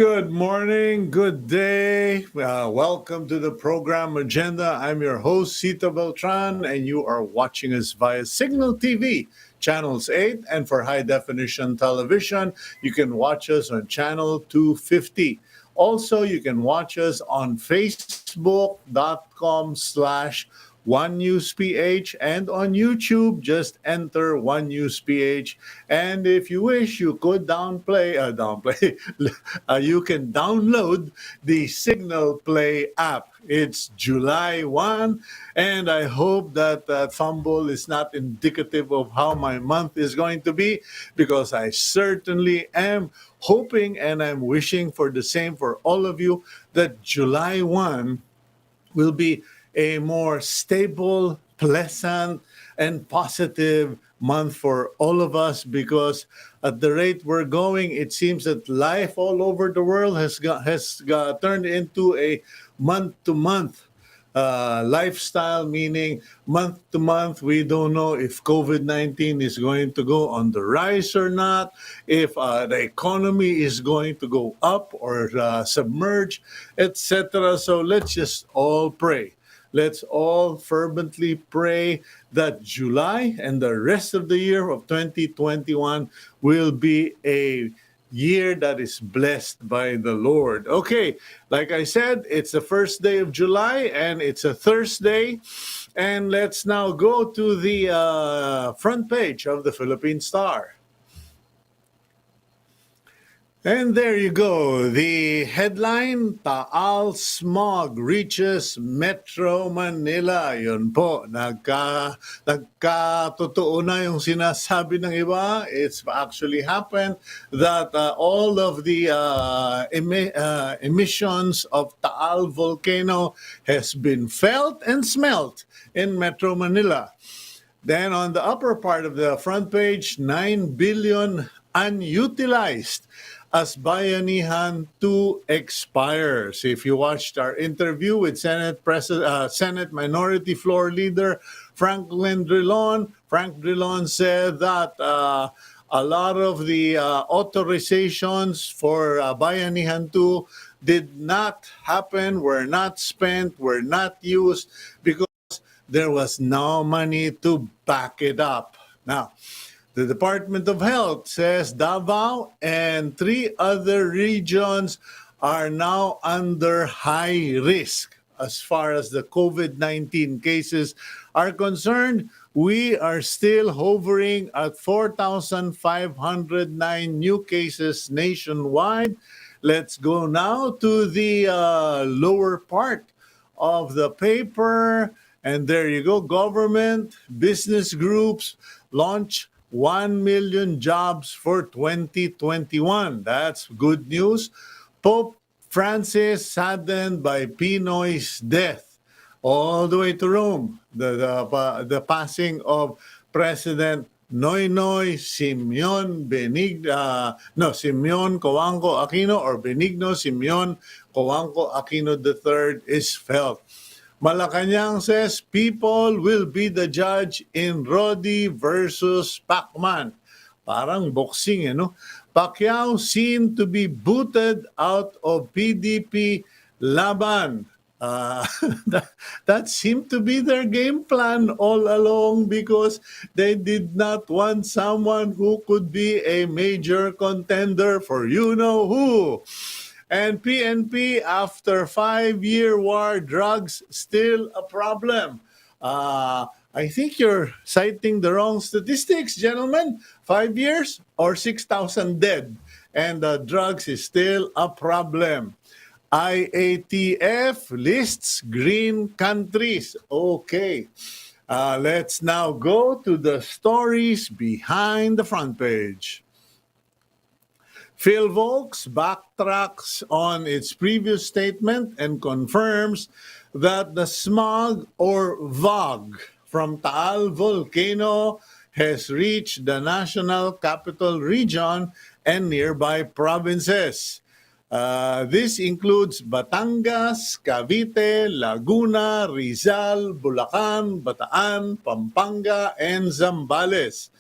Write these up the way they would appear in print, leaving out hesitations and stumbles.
Good morning, good day. Welcome to the program agenda. I'm your host, Cito Beltran, and you are watching us via Cignal TV, channels 8, and for high definition television, you can watch us on channel 250. Also, you can watch us on facebook.com/OneNewsPH and on YouTube, just enter OneNewsPH. And if you wish, you could you can download the Signal Play app. It's July 1, and I hope that that fumble is not indicative of how my month is going to be, because I certainly am hoping and I'm wishing for the same for all of you, that July 1 will be a more stable, pleasant, and positive month for all of us, because at the rate we're going, it seems that life all over the world has turned into a month-to-month lifestyle, meaning month to month, we don't know if COVID-19 is going to go on the rise or not, if the economy is going to go up or submerge, etc. So let's just all pray. Let's all fervently pray that July and the rest of the year of 2021 will be a year that is blessed by the Lord. Okay, like I said, it's the first day of July and it's a Thursday. And let's now go to the front page of the Philippine Star. And there you go. The headline, Taal Smog Reaches Metro Manila. Yun po, nagkatotoo na yung sinasabi ng iba. It's actually happened that all of the emissions of Taal volcano has been felt and smelt in Metro Manila. Then on the upper part of the front page, 9 billion unutilized as Bayanihan 2 expires. If you watched our interview with Senate Minority Floor Leader Frank Drilon said that a lot of the authorizations for Bayanihan 2 did not happen, were not spent, were not used, because there was no money to back it up. Now, the Department of Health says Davao and 3 other regions are now under high risk. As far as the COVID-19 cases are concerned, we are still hovering at 4,509 new cases nationwide. Let's go now to the lower part of the paper. And there you go. Government, business groups launch 1 million jobs for 2021. That's good news. Pope Francis saddened by Pinoy's death. All the way to Rome, the passing of President Noynoy Simeon Coangco Aquino, or Benigno Simeon Coangco Aquino III, is felt. Malacanang says people will be the judge in Rodi versus Pacman. Parang boxing, no? Pacquiao seen to be booted out of PDP Laban. That seemed to be their game plan all along, because they did not want someone who could be a major contender for you-know-who. And PNP, after 5-year war, drugs still a problem. I think you're citing the wrong statistics, gentlemen. 5 years or 6,000 dead, and drugs is still a problem. IATF lists green countries. Okay, let's now go to the stories behind the front page. PhilVolks backtracks on its previous statement and confirms that the smog, or VOG, from Taal volcano has reached the National Capital Region and nearby provinces. This includes Batangas, Cavite, Laguna, Rizal, Bulacan, Bataan, Pampanga, and Zambales.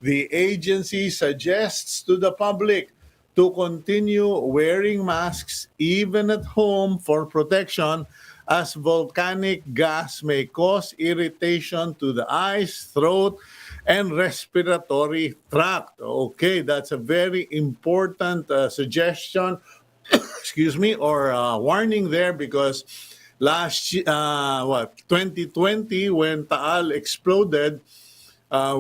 The agency suggests to the public to continue wearing masks even at home for protection, as volcanic gas may cause irritation to the eyes, throat, and respiratory tract. Okay, that's a very important suggestion, excuse me, or warning there, because last 2020, when Taal exploded,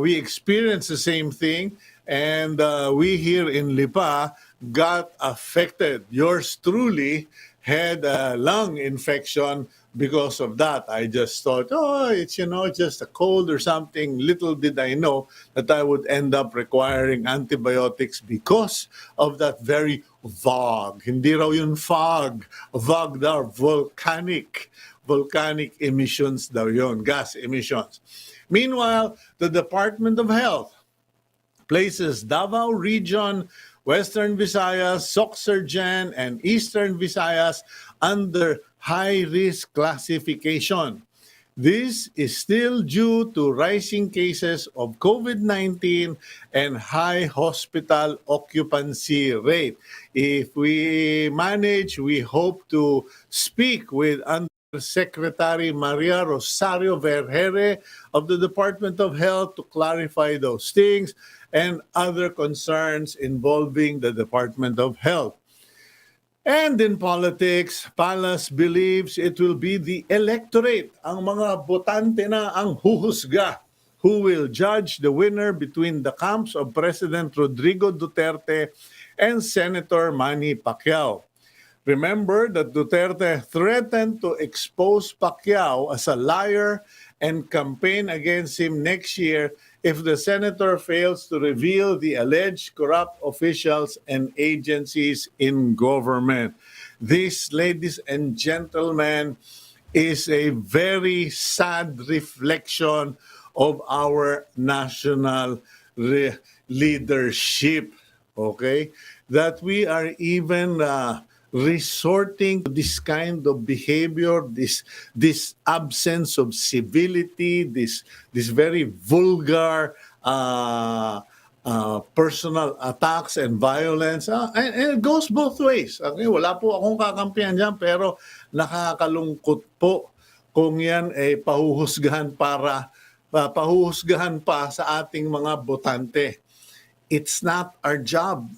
we experienced the same thing, and we here in Lipa got affected. Yours truly had a lung infection because of that. I just thought, oh, it's just a cold or something. Little did I know that I would end up requiring antibiotics because of that very fog. Hindi raw yun fog. Fog daw, volcanic emissions daw yun, gas emissions. Meanwhile, the Department of Health places Davao Region, Western Visayas, Sorsogon, and Eastern Visayas under high-risk classification. This is still due to rising cases of COVID-19 and high hospital occupancy rate. If we manage, we hope to speak with Secretary Maria Rosario Vergeire of the Department of Health to clarify those things and other concerns involving the Department of Health. And in politics, Palas believes it will be the electorate, ang mga botante na ang huhusga, who will judge the winner between the camps of President Rodrigo Duterte and Senator Manny Pacquiao. Remember that Duterte threatened to expose Pacquiao as a liar and campaign against him next year if the senator fails to reveal the alleged corrupt officials and agencies in government. This, ladies and gentlemen, is a very sad reflection of our national leadership, okay? That we are even resorting to this kind of behavior, this absence of civility, this very vulgar personal attacks and violence. And it goes both ways. Okay? Wala po akong kakampihan dyan, pero nakakalungkot po kung yan ay pahuhusgahan pa sa ating mga botante. It's not our job,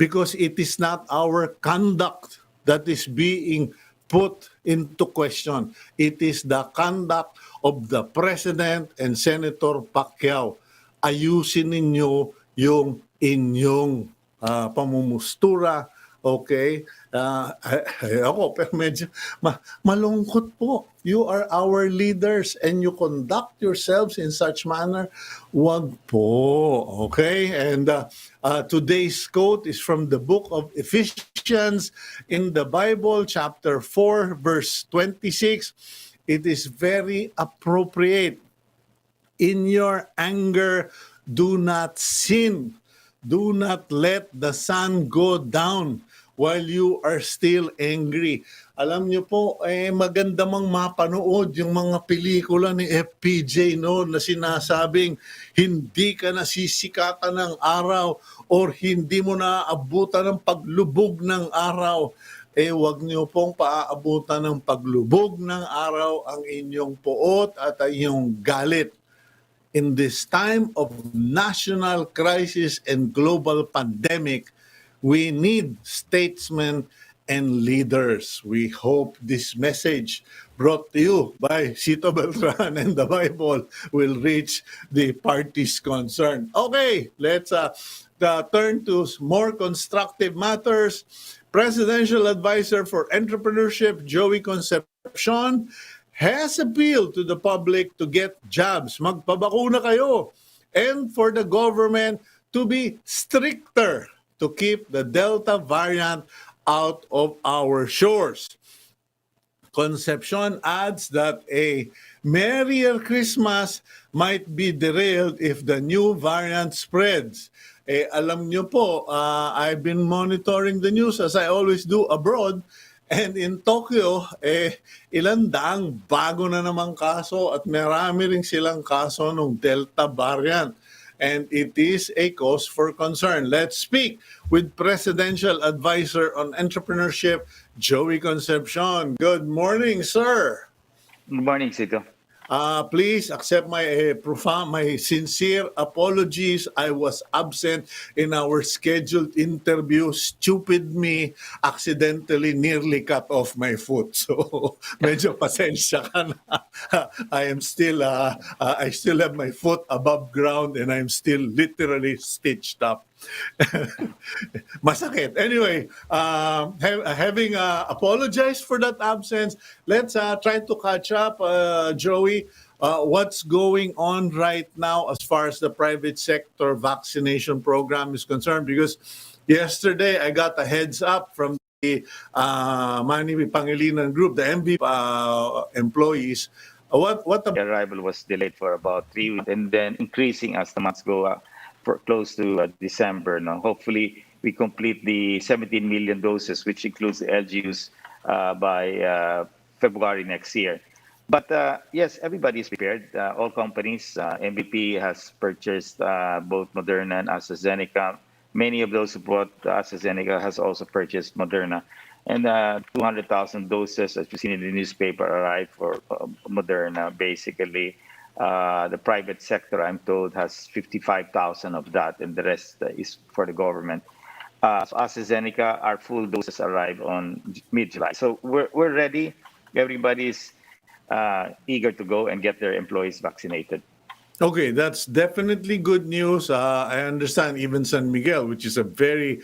because it is not our conduct that is being put into question. It is the conduct of the President and Senator Pacquiao. Ayusin ninyo yung inyong pamumustura, okay? Ako, pero medyo malungkot po. You are our leaders and you conduct yourselves in such manner. Wag po, okay? And today's quote is from the book of Ephesians in the Bible, chapter 4, verse 26. It is very appropriate. In your anger, do not sin. Do not let the sun go down while you are still angry. Alam niyo po, maganda mang mapanood yung mga pelikula ni FPJ noon na sinasabing hindi ka nasisikatan ng araw or hindi mo naaabutan ng paglubog ng araw. Wag niyo pong paaabutan ng paglubog ng araw ang inyong puot at ang inyong galit. In this time of national crisis and global pandemic, we need statesmen and leaders. We hope this message brought to you by Cito Beltran and the Bible will reach the parties concerned. Okay, let's turn to more constructive matters. Presidential Advisor for Entrepreneurship, Joey Concepcion, has appealed to the public to get jabs. Magpabakuna kayo. And for the government to be stricter to keep the Delta variant out of our shores. Concepcion adds that a merrier Christmas might be derailed if the new variant spreads. Alam nyo po, I've been monitoring the news as I always do abroad. And in Tokyo, ilan daang bago na namang kaso at marami rin silang kaso ng Delta variant. and it is a cause for concern. Let's speak with Presidential Advisor on Entrepreneurship, Joey Concepcion. Good morning, sir. Good morning, Cito. Please accept my my sincere apologies. I was absent in our scheduled interview. Stupid me accidentally nearly cut off my foot. So medyo pasensya ka na. I still have my foot above ground and I'm still literally stitched up. Masakit. Anyway, having apologized for that absence, let's try to catch up, Joey. What's going on right now as far as the private sector vaccination program is concerned? Because yesterday I got a heads up from the Manny Pangilinan group, the MV employees. What The arrival was delayed for about 3 weeks and then increasing as the months go for close to December. Now, hopefully, we complete the 17 million doses, which includes the LGUs, by February next year. But yes, everybody is prepared. All companies, MVP has purchased both Moderna and AstraZeneca. Many of those who bought AstraZeneca has also purchased Moderna. And 200,000 doses, as you've seen in the newspaper, arrived for Moderna. Basically, the private sector, I'm told, has 55,000 of that, and the rest is for the government. So AstraZeneca, our full doses arrive on mid-July. So we're ready. Everybody's eager to go and get their employees vaccinated. Okay, that's definitely good news. I understand even San Miguel, which is a very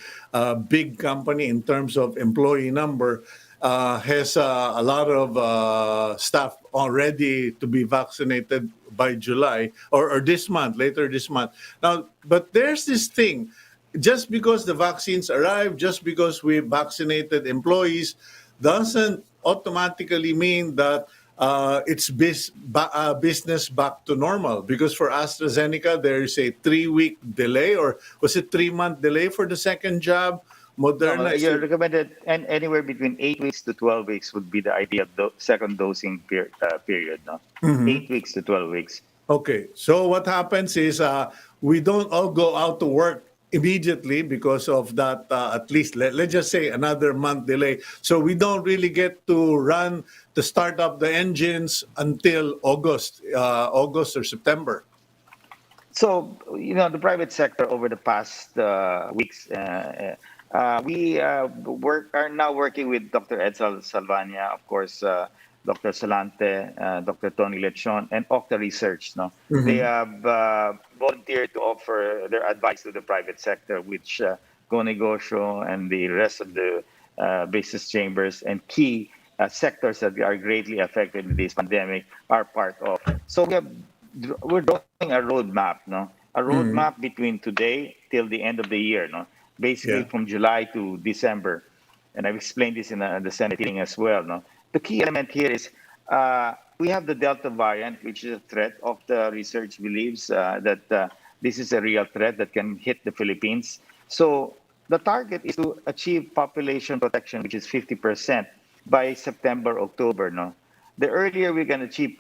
big company in terms of employee number, has a lot of staff already to be vaccinated by July or this month, later this month. Now, but there's this thing just because the vaccines arrive, just because we vaccinated employees, doesn't automatically mean that business back to normal. Because for AstraZeneca, there is a 3 week delay, or was it 3 month delay for the second jab? No, Moderna is you're recommended, and anywhere between 8 weeks to 12 weeks would be the ideal second dosing period. No, 8 weeks to 12 weeks. okay. So what happens is we don't all go out to work immediately because of that. At least let's just say another month delay. So we don't really get to start up the engines until August or September. So, the private sector over the past weeks, we are now working with Dr. Ed Salvania, of course, Dr. Salante, Dr. Tony Lechon, and Octa Research. No, they have volunteered to offer their advice to the private sector, which Go Negosyo and the rest of the business chambers and key sectors that are greatly affected in this pandemic are part of. So we're drawing a roadmap, no? A roadmap between today till the end of the year, no? Basically Yeah. from July to December. And I've explained this in the Senate hearing as well, no? The key element here is we have the Delta variant, which is a threat. Of the research believes that this is a real threat that can hit the Philippines. So the target is to achieve population protection, which is 50% by September, October, no? The earlier we can achieve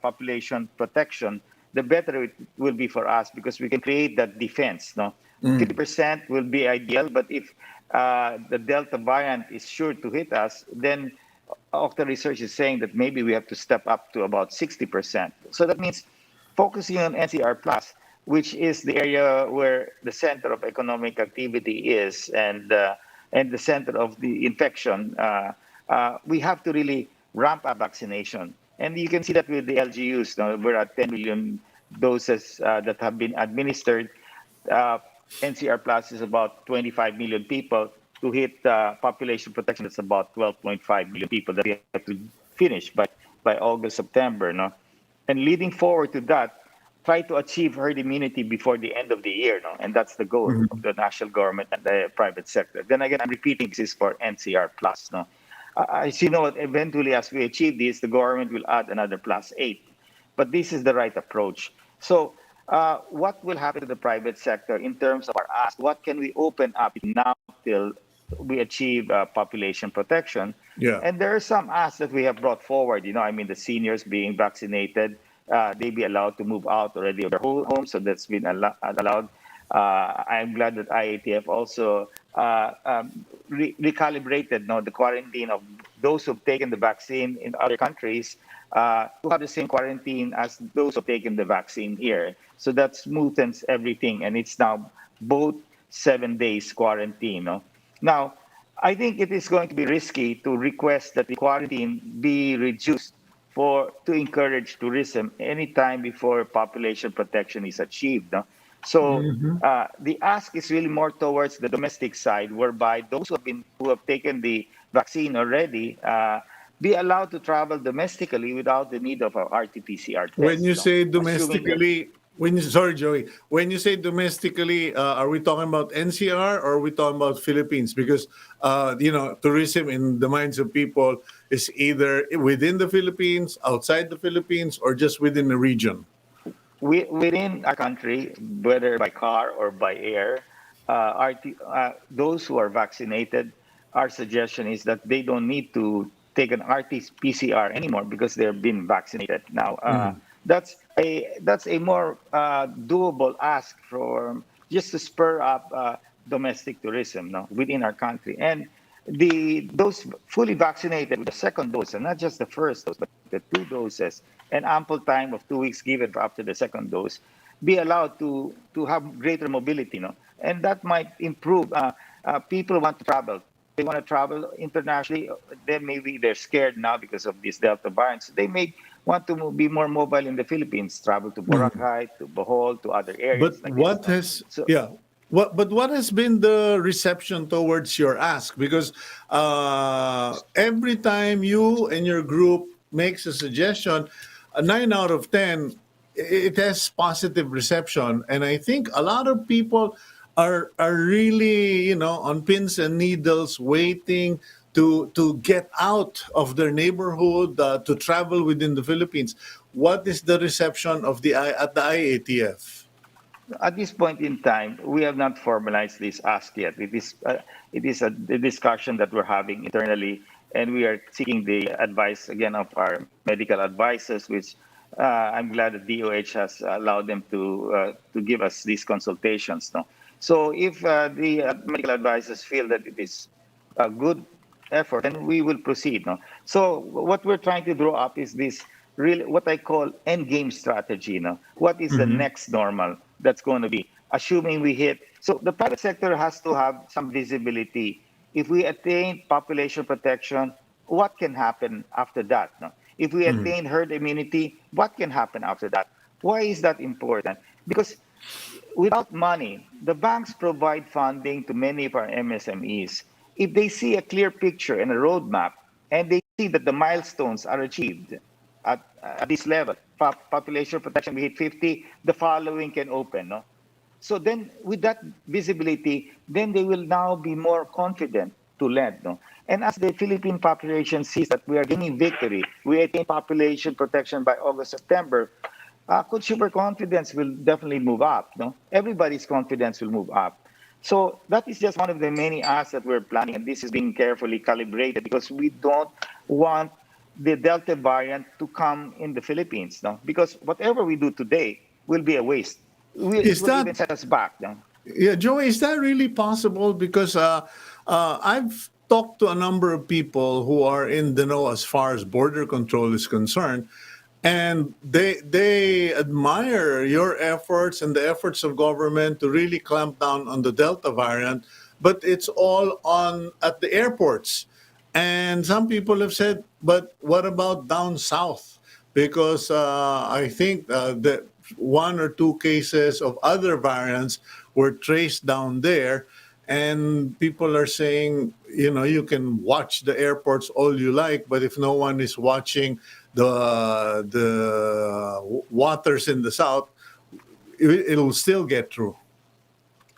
population protection, the better it will be for us because we can create that defense. No, 50% will be ideal, but if the Delta variant is sure to hit us, then Octa Research is saying that maybe we have to step up to about 60%. So that means focusing on NCR Plus, which is the area where the center of economic activity is and the center of the infection. We have to really ramp up vaccination. And you can see that with the LGUs. Now we're at 10 million doses that have been administered. NCR Plus is about 25 million people. To hit population protection, that's about 12.5 million people that we have to finish by August, September. No? And leading forward to that, try to achieve herd immunity before the end of the year. No? And that's the goal of the national government and the private sector. Then again, I'm repeating this is for NCR Plus. No? As you know, eventually, as we achieve this, the government will add another +8. But this is the right approach. So what will happen to the private sector in terms of our ask? What can we open up now till we achieve population protection? Yeah. And there are some asks that we have brought forward. The seniors being vaccinated, they be allowed to move out already of their whole home. So that's been allowed. I'm glad that IATF also recalibrated the quarantine of those who've taken the vaccine in other countries to have the same quarantine as those who've taken the vaccine here. So that smoothens everything, and it's now both 7 days quarantine. No? Now, I think it is going to be risky to request that the quarantine be reduced to encourage tourism anytime before population protection is achieved. No? So the ask is really more towards the domestic side, whereby those who have taken the vaccine already be allowed to travel domestically without the need of a RT-PCR When test. you No? say Assuming that domestically, sorry, Joey, when you say domestically, are we talking about NCR or are we talking about Philippines? Because, tourism in the minds of people is either within the Philippines, outside the Philippines, or just within the region. within our country, whether by car or by air, those who are vaccinated, our suggestion is that they don't need to take an RT-PCR anymore because they're been vaccinated. Now, that's a more doable ask for just to spur up domestic tourism, no, within our country. And those fully vaccinated with the second dose, and not just the first dose, but the two doses, and ample time of 2 weeks given after the second dose, be allowed to have greater mobility, no? And that might improve. People want to travel. They want to travel internationally. Then maybe they're scared now because of this Delta variant. So they may want to be more mobile in the Philippines, travel to Boracay, to Bohol, to other areas But like this. what No? has So yeah what has been the reception towards your ask? Because every time you and your group makes a suggestion, a 9 out of 10 it has positive reception, and I think a lot of people are really on pins and needles waiting to get out of their neighborhood to travel within the Philippines. What is the reception of at the IATF? at this point in time, we have not formalized this ask yet. It is a the discussion that we're having internally, and we are seeking the advice again of our medical advisors, which I'm glad that DOH has allowed them to give us these consultations. No? So if the medical advisors feel that it is a good effort, then we will proceed. No? So what we're trying to draw up is this really what I call end game strategy. No? What is the next normal that's going to be, assuming we hit? So the private sector has to have some visibility. If we attain population protection, what can happen after that? No? If we attain herd immunity, what can happen after that? Why is that important? Because without money, the banks provide funding to many of our MSMEs. If they see a clear picture and a roadmap, and they see that the milestones are achieved at this level, population protection, we hit 50, the following can open. No? So then, with that visibility, then they will now be more confident to lend. No? And as the Philippine population sees that we are gaining victory, we attain population protection by August, September, consumer confidence will definitely move up. No, everybody's confidence will move up. So that is just one of the many asks that we're planning, and this is being carefully calibrated because we don't want the Delta variant to come in the Philippines. No, because whatever we do today will be a waste. It Is will that even set us back. No? Yeah, Joey, is that really possible? Because I've talked to a number of people who are in the know as far as border control is concerned, and they admire your efforts and the efforts of government to really clamp down on the Delta variant, but it's all on at the airports. And some people have said, but what about down south? Because I think that one or two cases of other variants were traced down there. And people are saying, you can watch the airports all you like, but if no one is watching the waters in the south, it'll still get through.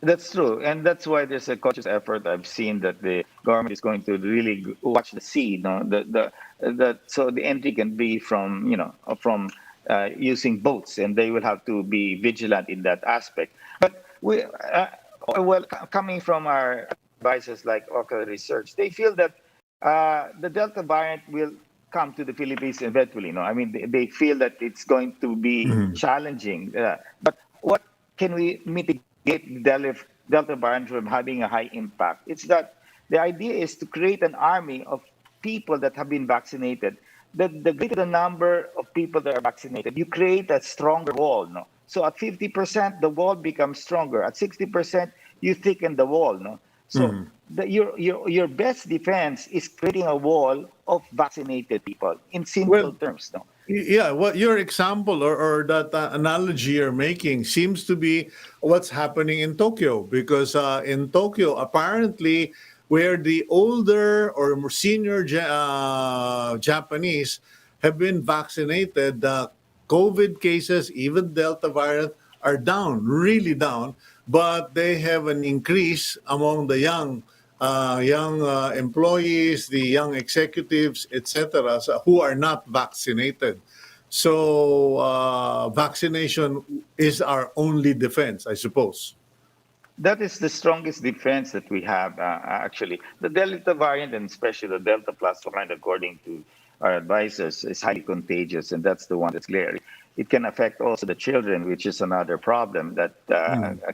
That's true, and that's why there's a conscious effort. I've seen that the government is going to really watch the sea. No, so the entry can be from using boats, and they will have to be vigilant in that aspect. But coming from our advisors like Oca Research, they feel that the Delta variant will come to the Philippines eventually. No, I mean they feel that it's going to be challenging. But what can we mitigate Delta variant from having a high impact? It's that the idea is to create an army of people that have been vaccinated. The greater the number of people that are vaccinated, you create a stronger wall. No, so at 50%, the wall becomes stronger. At 60%, you thicken the wall. No, so your best defense is creating a wall of vaccinated people in simple Well, terms. No, yeah, what your example or that analogy you're making seems to be what's happening in Tokyo, because in Tokyo, apparently, where the older or more senior Japanese have been vaccinated, the COVID cases, even Delta variant, are down, really down, but they have an increase among the young employees, the young executives, etc., so, who are not vaccinated. So vaccination is our only defense, I suppose. that is the strongest defense that we have, actually. The Delta variant, and especially the Delta plus variant, according to our advisors, is highly contagious, and that's the one that's clear. It can affect also the children, which is another problem that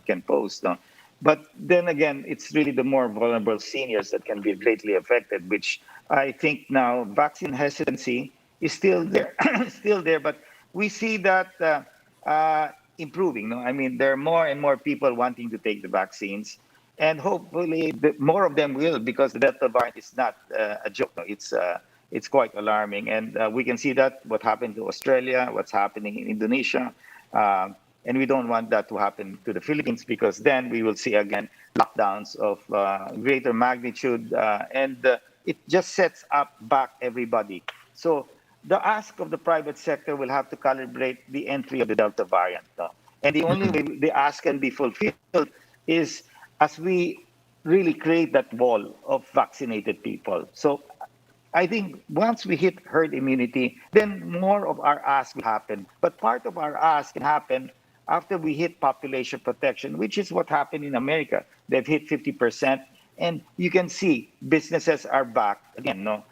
can pose. No? But then again, it's really the more vulnerable seniors that can be greatly affected, which I think now vaccine hesitancy is still there, still there, but we see that improving. No, I mean there are more and more people wanting to take the vaccines, and hopefully more of them will, because the Delta variant is not a joke. No, it's quite alarming, and we can see that what happened to Australia, what's happening in Indonesia. And we don't want that to happen to the Philippines, because then we will see again lockdowns of greater magnitude, and it just sets up back everybody. So the ask of the private sector will have to calibrate the entry of the Delta variant. No? And the only way the ask can be fulfilled is as we really create that wall of vaccinated people. So I think once we hit herd immunity, then more of our ask will happen. But part of our ask can happen after we hit population protection, which is what happened in America. They've hit 50%, and you can see businesses are back again. No,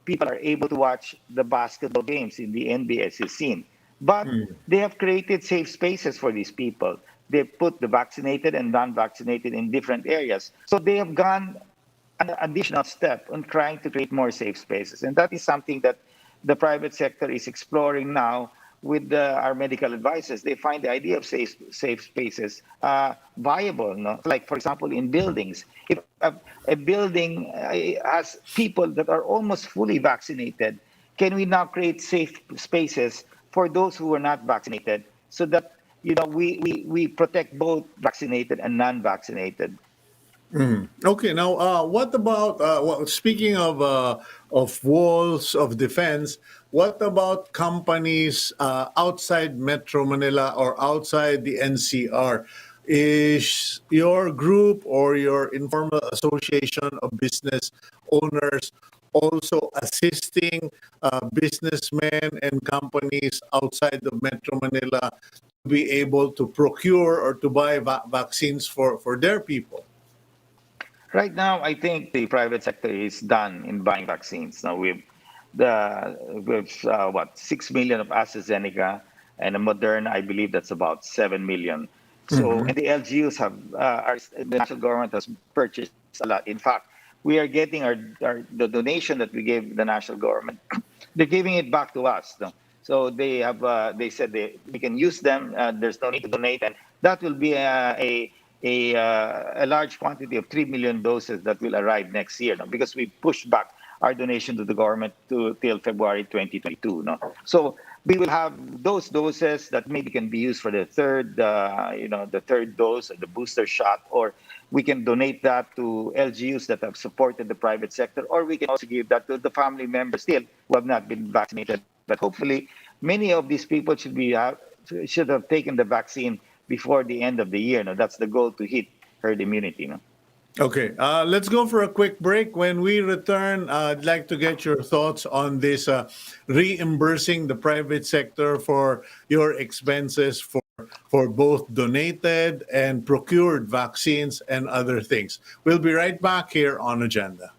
people are able to watch the basketball games in the NBA, as you've seen. But they have created safe spaces for these people. They put the vaccinated and non-vaccinated in different areas. So they have gone an additional step on trying to create more safe spaces. And that is something that the private sector is exploring now with our medical advisors. They find the idea of safe spaces viable. No? Like, for example, in buildings. If a building has people that are almost fully vaccinated, can we now create safe spaces for those who are not vaccinated, so that we protect both vaccinated and non-vaccinated? Okay, now what about well, speaking of walls of defense? What about companies outside Metro Manila or outside the NCR? Is your group or your informal association of business owners also assisting businessmen and companies outside of Metro Manila to be able to procure or to buy vaccines for their people? Right now, I think the private sector is done in buying vaccines. Now we've what 6 million of AstraZeneca, and a Moderna, I believe that's about 7 million. So, and the LGUs have the national government has purchased a lot. In fact, we are getting the donation that we gave the national government. They're giving it back to us. No? So they said we can use them. There's no need to donate, and that will be a large quantity of 3 million doses that will arrive next year. No? Because we pushed back our donation to the government till February 2022. No? So we will have those doses that maybe can be used for the third dose, the booster shot, or we can donate that to LGUs that have supported the private sector, or we can also give that to the family members still who have not been vaccinated. But hopefully, many of these people should have taken the vaccine before the end of the year. No? That's the goal, to hit herd immunity. No? Okay, let's go for a quick break. When we return, I'd like to get your thoughts on this reimbursing the private sector for your expenses for both donated and procured vaccines and other things. We'll be right back here on Agenda.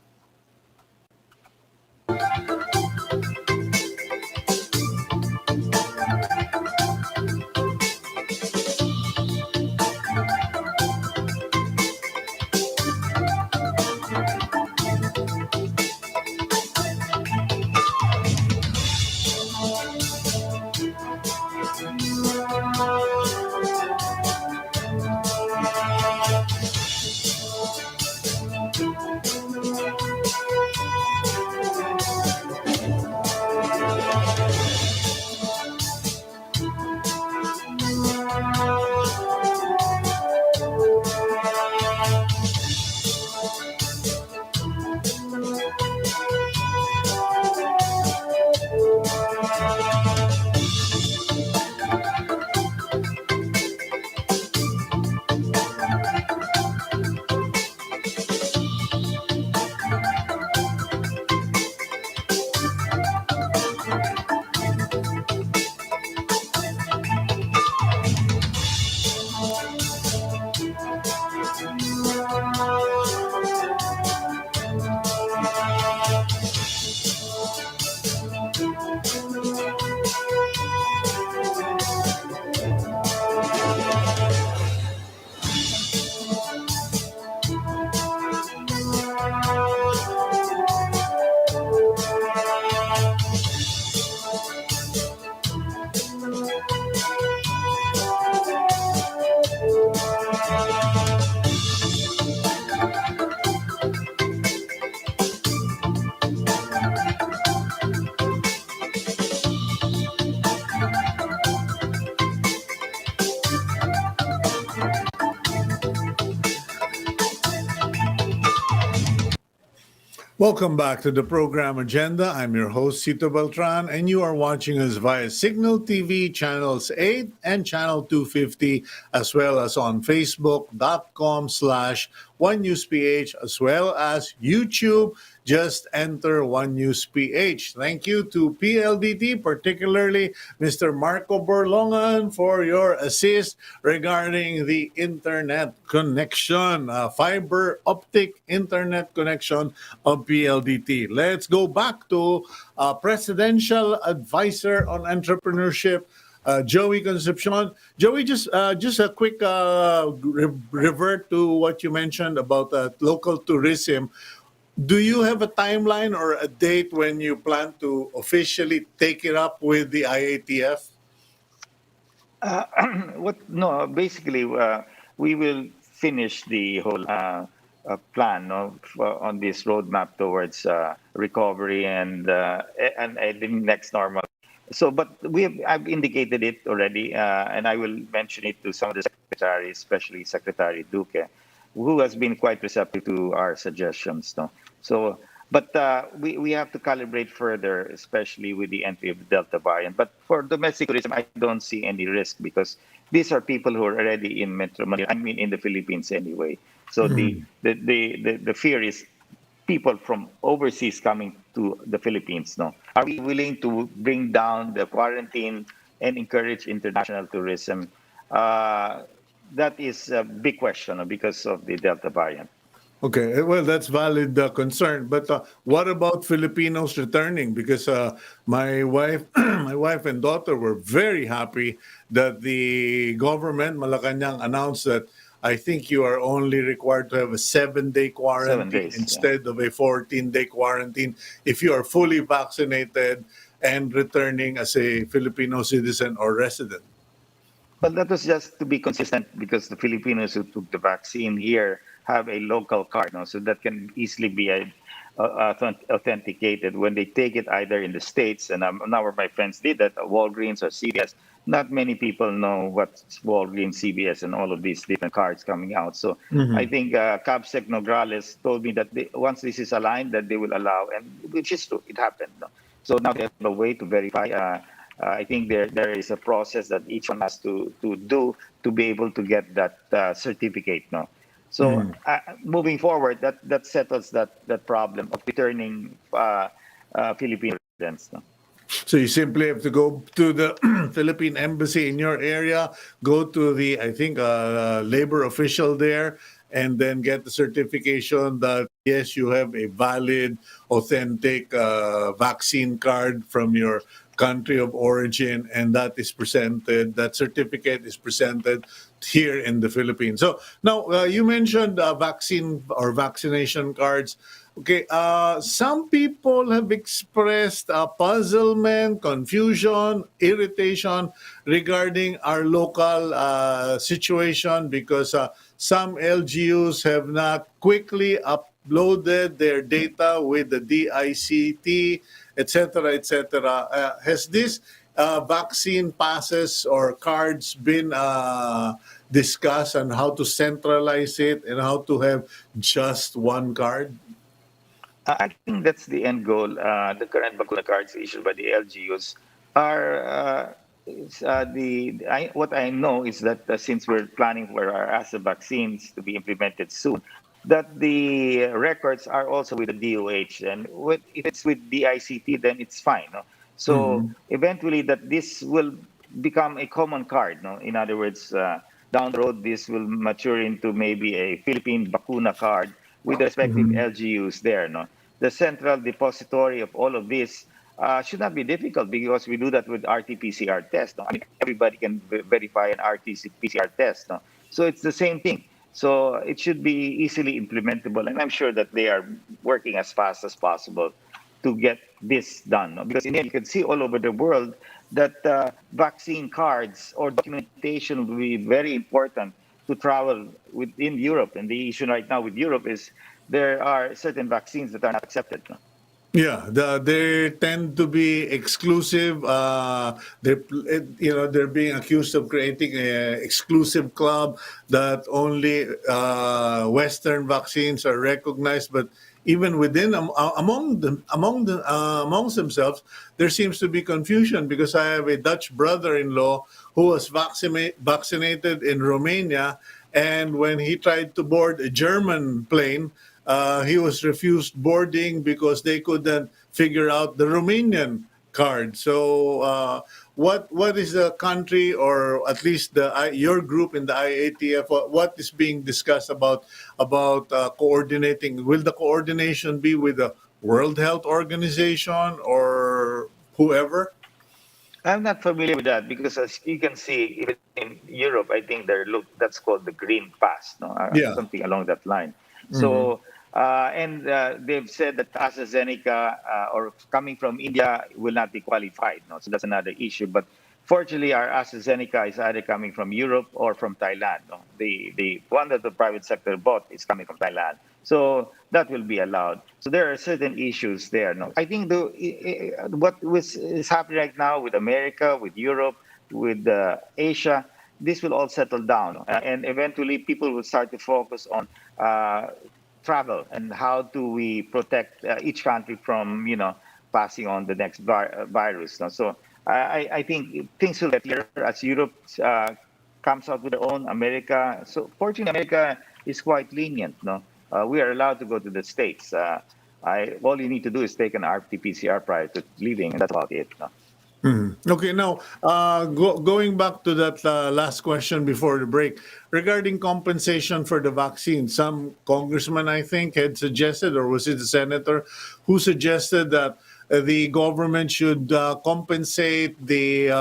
Welcome back to the program agenda. I'm your host, Cito Beltran, and you are watching us via Cignal TV channels 8 and channel 250, as well as on Facebook.com/One News PH, as well as YouTube. Just enter One News PH. Thank you to PLDT, particularly Mr. Marco Borlongan, for your assist regarding the internet connection, fiber optic internet connection of PLDT. Let's go back to Presidential Advisor on Entrepreneurship, Joey Concepcion. Joey, just a quick revert to what you mentioned about local tourism. Do you have a timeline or a date when you plan to officially take it up with the IATF? Uh, what? No, basically, we will finish the whole plan, no, on this roadmap towards recovery and the next normal. So, but I've indicated it already, and I will mention it to some of the secretaries, especially Secretary Duque, who has been quite receptive to our suggestions. No, so. But we have to calibrate further, especially with the entry of the Delta variant. But for domestic tourism, I don't see any risk because these are people who are already in Metro Manila. I mean, in the Philippines anyway. So the fear is people from overseas coming to the Philippines. No, are we willing to bring down the quarantine and encourage international tourism? That is a big question because of the Delta variant. Okay, well, that's valid concern. But what about Filipinos returning? Because my wife, my wife and daughter were very happy that the government, Malacanang, announced that I think you are only required to have a 7-day 7 days. quarantine instead of a 14-day quarantine if you are fully vaccinated and returning as a Filipino citizen or resident. But that was just to be consistent because the Filipinos who took the vaccine here have a local card, no? So that can easily be authenticated when they take it either in the States, and a number of my friends did that, Walgreens or CVS. Not many people know what's Walgreens, CVS, and all of these different cards coming out. So I think Cabsec Nograles told me that once this is aligned, that they will allow, and which is true, it happened. No? So now they have a way to verify. I think there is a process that each one has to do to be able to get that certificate. No, so moving forward, that settles that problem of returning Filipino residents. No? So you simply have to go to the Philippine embassy in your area, go to the, I think, labor official there, and then get the certification that, yes, you have a valid, authentic vaccine card from your country of origin, and that is presented, that certificate is presented here in the Philippines. So now you mentioned vaccine or vaccination cards. Okay, some people have expressed puzzlement, confusion, irritation regarding our local situation because some LGUs have not quickly uploaded their data with the DICT etc., etc. Has this vaccine passes or cards been discussed on how to centralize it and how to have just one card? I think that's the end goal. The current vacuna cards issued by the LGUs are what I know is that since we're planning for our ASA vaccines to be implemented soon, that the records are also with the DOH, and if it's with DICT, then it's fine. No? So Mhm. eventually, that this will become a common card. No, in other words, down the road, this will mature into maybe a Philippine vacuna card with the respective Mhm. LGUs there. No, the central depository of all of this should not be difficult because we do that with RT-PCR test. No? I mean, everybody can verify an RT-PCR test. No? So it's the same thing. So it should be easily implementable, and I'm sure that they are working as fast as possible to get this done. No? Because in the end, you can see all over the world that vaccine cards or documentation will be very important to travel within Europe. And the issue right now with Europe is there are certain vaccines that are not accepted. No? Yeah, they tend to be exclusive. They're being accused of creating a exclusive club that only Western vaccines are recognized. But even within amongst themselves, there seems to be confusion because I have a Dutch brother-in-law who was vaccinated in Romania, and when he tried to board a German plane, he was refused boarding because they couldn't figure out the Romanian card. So, what is the country, or at least your group in the IATF? What is being discussed about coordinating? Will the coordination be with the World Health Organization or whoever? I'm not familiar with that because, as you can see, even in Europe, I think that's called the Green Pass, no, Yeah. something along that line. Hmm. So, and they've said that AstraZeneca or coming from India will not be qualified. No, so that's another issue. But fortunately, our AstraZeneca is either coming from Europe or from Thailand. No, the one that the private sector bought is coming from Thailand. So that will be allowed. So there are certain issues there. No, I think is happening right now with America, with Europe, with Asia, this will all settle down, and eventually people will start to focus on uh, travel and how do we protect each country from passing on the next virus. No? So I think things will get clearer as Europe comes out with their own. America, so fortunately, America is quite lenient. No, we are allowed to go to the States. All you need to do is take an RT-PCR prior to leaving, and that's about it. No? Mhm. Okay, now going back to that last question before the break regarding compensation for the vaccine, some congressman I think had suggested, or was it the senator who suggested that the government should compensate the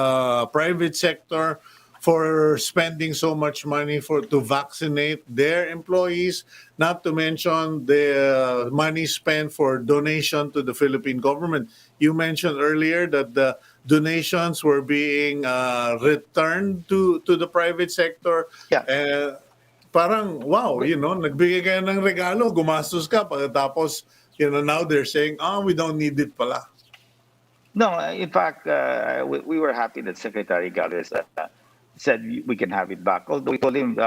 private sector for spending so much money to vaccinate their employees, not to mention the money spent for donation to the Philippine government. You mentioned earlier that the donations were being returned to the private sector. Yeah. Eh, Parang, wow, nagbigay kayo ng regalo, gumastos ka, pagkatapos, now they're saying, we don't need it pala. No, in fact, we were happy that Secretary Galvez said we can have it back. Although we told him,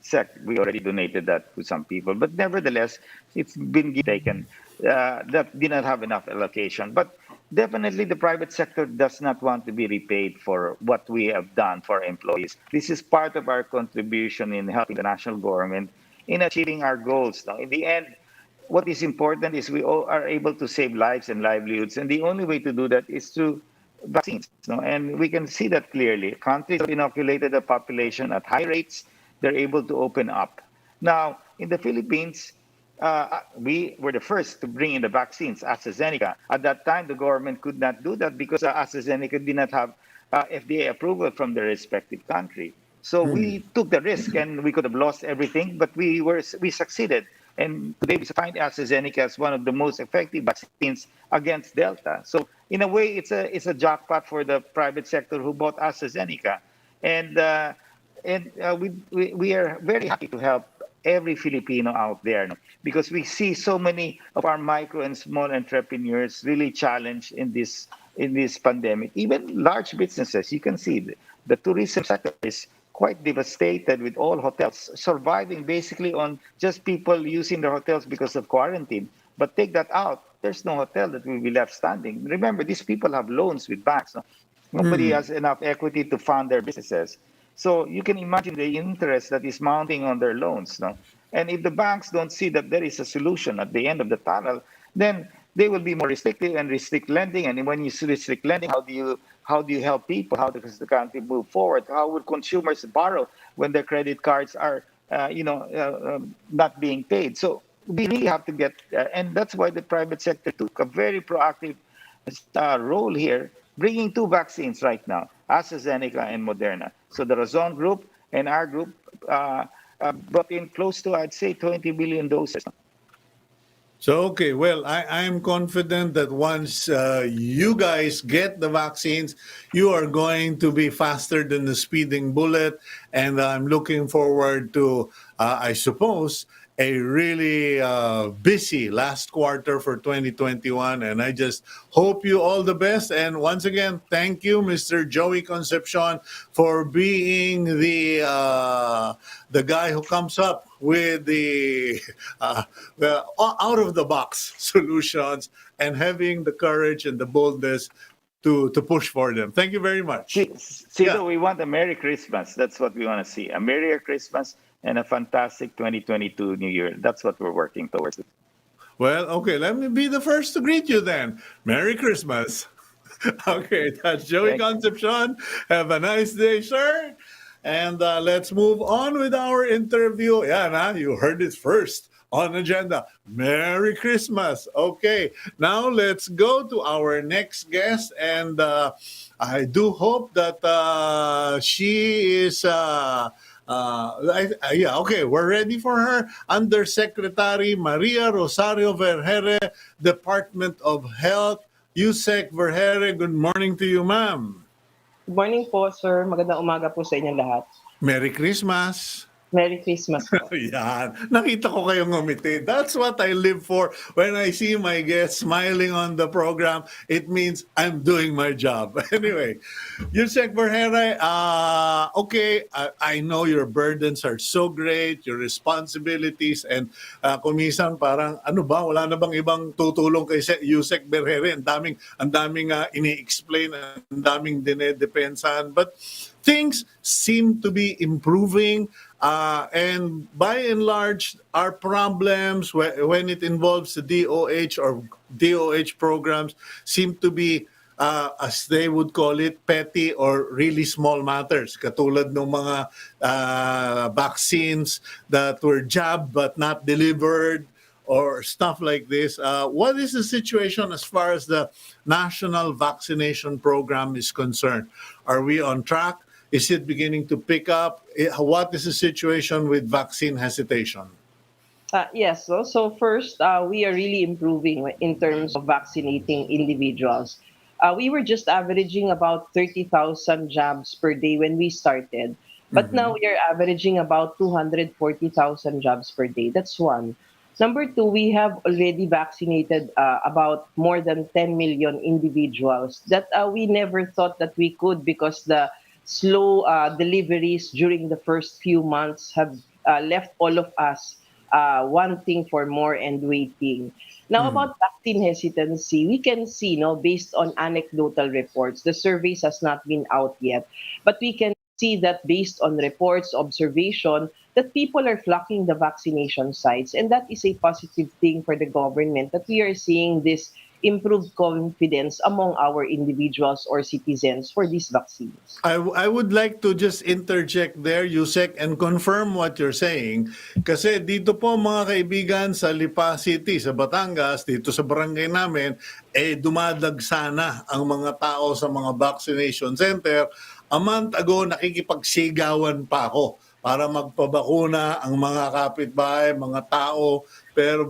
Sec, we already donated that to some people. But nevertheless, it's been taken. That did not have enough allocation. But definitely the private sector does not want to be repaid for what we have done for our employees. This is part of our contribution in helping the national government in achieving our goals. Now, in the end, what is important is we all are able to save lives and livelihoods, and the only way to do that is through vaccines. No? And we can see that clearly. Countries have inoculated the population at high rates. They're able to open up. Now, in the Philippines, we were the first to bring in the vaccines, AstraZeneca. At that time, the government could not do that because AstraZeneca did not have FDA approval from the respective country. So we took the risk, and we could have lost everything, but we succeeded. And today we find AstraZeneca as one of the most effective vaccines against Delta. So in a way, it's a jackpot for the private sector who bought AstraZeneca, and we are very happy to help every Filipino out there, no? Because we see so many of our micro and small entrepreneurs really challenged in this pandemic. Even large businesses, you can see the tourism sector is quite devastated with all hotels surviving basically on just people using their hotels because of quarantine. But take that out, there's no hotel that will be left standing. Remember, these people have loans with banks. No? Nobody has enough equity to fund their businesses. So you can imagine the interest that is mounting on their loans. No? And if the banks don't see that there is a solution at the end of the tunnel, then they will be more restrictive and restrict lending. And when you restrict lending, how do you help people? How does the country move forward? How would consumers borrow when their credit cards are not being paid? So we really have to get, and that's why the private sector took a very proactive role here, bringing two vaccines right now, AstraZeneca and Moderna. So the Razon group and our group brought in close to, I'd say, 20 billion doses. So, okay, well, I'm confident that once you guys get the vaccines, you are going to be faster than the speeding bullet. And I'm looking forward to, I suppose, a really busy last quarter for 2021. And I just hope you all the best. And once again, thank you, Mr. Joey Concepcion, for being the guy who comes up with the out of the box solutions and having the courage and the boldness to push for them. Thank you very much. Cito, we want a Merry Christmas. That's what we want to see. A Merry Christmas and a fantastic 2022 New Year. That's what we're working towards. Well, okay, let me be the first to greet you then. Merry Christmas. Okay, that's Joey Thank you. Concepcion. Have a nice day, sir. And let's move on with our interview. Yeah, you heard it first on agenda. Merry Christmas. Okay, now let's go to our next guest. And I do hope that she is. Yeah, okay, we're ready for her. Undersecretary Maria Rosario Vergeire, Department of Health Usec Vergeire. Good morning to you, ma'am. Good morning po, sir. Magandang umaga po sa inyong lahat. Merry Christmas. Merry Christmas po. Yan. Nakita ko kayong ngumiti. That's what I live for. When I see my guests smiling on the program, it means I'm doing my job. Anyway, Yusek Vergeire, okay, I know your burdens are so great, your responsibilities, and kumisan parang, ano ba, wala na bang ibang tutulong kay Yusek Vergeire? Ang daming ini-explain, ang daming dinedepensahan. But things seem to be improving. And by and large, our problems when it involves the DOH or DOH programs seem to be, as they would call it, petty or really small matters. Katulad ng mga vaccines that were jabbed but not delivered or stuff like this. What is the situation as far as the national vaccination program is concerned? Are we on track? Is it beginning to pick up? What is the situation with vaccine hesitation? Yes, so first, we are really improving in terms of vaccinating individuals. We were just averaging about 30,000 jabs per day when we started. But now we are averaging about 240,000 jabs per day. That's one. Number two, we have already vaccinated about more than 10 million individuals that we never thought that we could, because the slow deliveries during the first few months have left all of us wanting for more and waiting. Now, about vaccine hesitancy, we can see, based on anecdotal reports, the surveys has not been out yet, but we can see that based on reports, observation, that people are flocking the vaccination sites. And that is a positive thing for the government, that we are seeing this improved confidence among our individuals or citizens for these vaccines. I would like to just interject there, Yusek, and confirm what you're saying. Kasi dito po mga kaibigan sa Lipa City, sa Batangas, dito sa barangay namin, dumadagsana ang mga tao sa mga vaccination center. A month ago, nakikipagsigawan pa ako para magpabakuna ang mga kapitbahay, mga tao.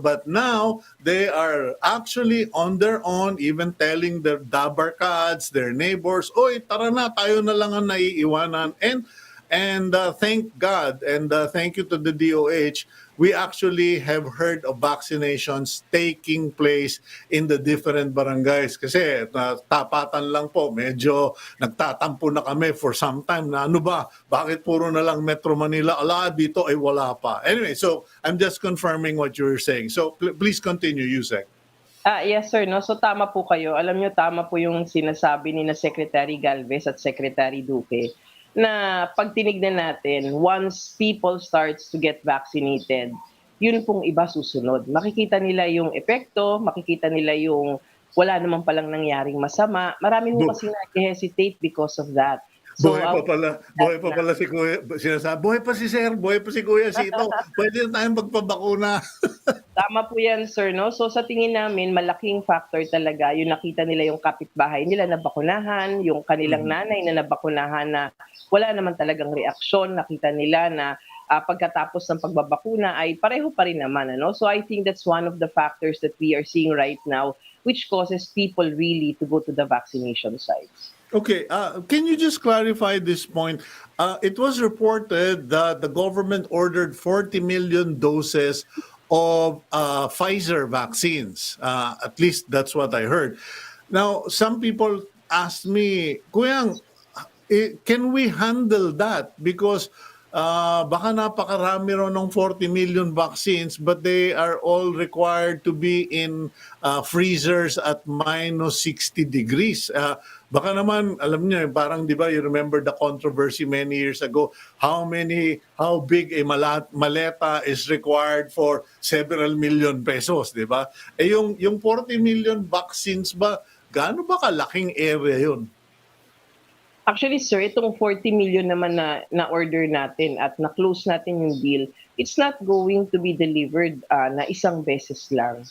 But now, they are actually on their own, even telling their dabarkads, their neighbors, oy, tara na, tayo na lang ang naiiwanan. And And thank God and thank you to the DOH, we actually have heard of vaccinations taking place in the different barangays. Kasi tapatan lang po, medyo nagtatampo na kami for some time na ano ba, bakit puro na lang Metro Manila? Ala, dito ay wala pa. Anyway, so I'm just confirming what you were saying. So please continue, Yusek. Yes sir 'no. So tama po kayo. Alam niyo tama po yung sinasabi ni na Secretary Galvez at Secretary Duque na 'pag tinignan natin, once people starts to get vaccinated, yun pong iba susunod. Makikita nila yung epekto, makikita nila yung wala naman palang nangyaring masama. Marami ho Bu- kasing naghe-hesitate because of that. So, Buhay pa pala si Kuya, sinasabi, buhay pa si Sir, buhay pa si Kuya Cito, pwede na tayong magpabakuna. tama po yan, sir, 'no? So sa tingin namin malaking factor talaga yung nakita nila yung kapitbahay nila na bakunahan, yung kanilang nanay na nabakunahan na wala naman talagang reaksyon, nakita nila na pagkatapos ng pagbabakuna ay pareho pa rin naman, ano? So I think that's one of the factors that we are seeing right now which causes people really to go to the vaccination sites. Okay, can you just clarify this point? It was reported that the government ordered 40 million doses of Pfizer vaccines. At least that's what I heard. Now, some people asked me, Kuyang, can we handle that? Because baka napakarami ro ng 40 million vaccines but they are all required to be in freezers at minus 60 degrees. Baka naman, alam niyo, parang di ba, you remember the controversy many years ago, how big a maleta is required for several million pesos, di ba? Yung 40 million vaccines ba, gaano ba kalaking area yun? Actually, sir, itong 40 million naman na order natin at na-close natin yung deal, it's not going to be delivered na isang beses lang.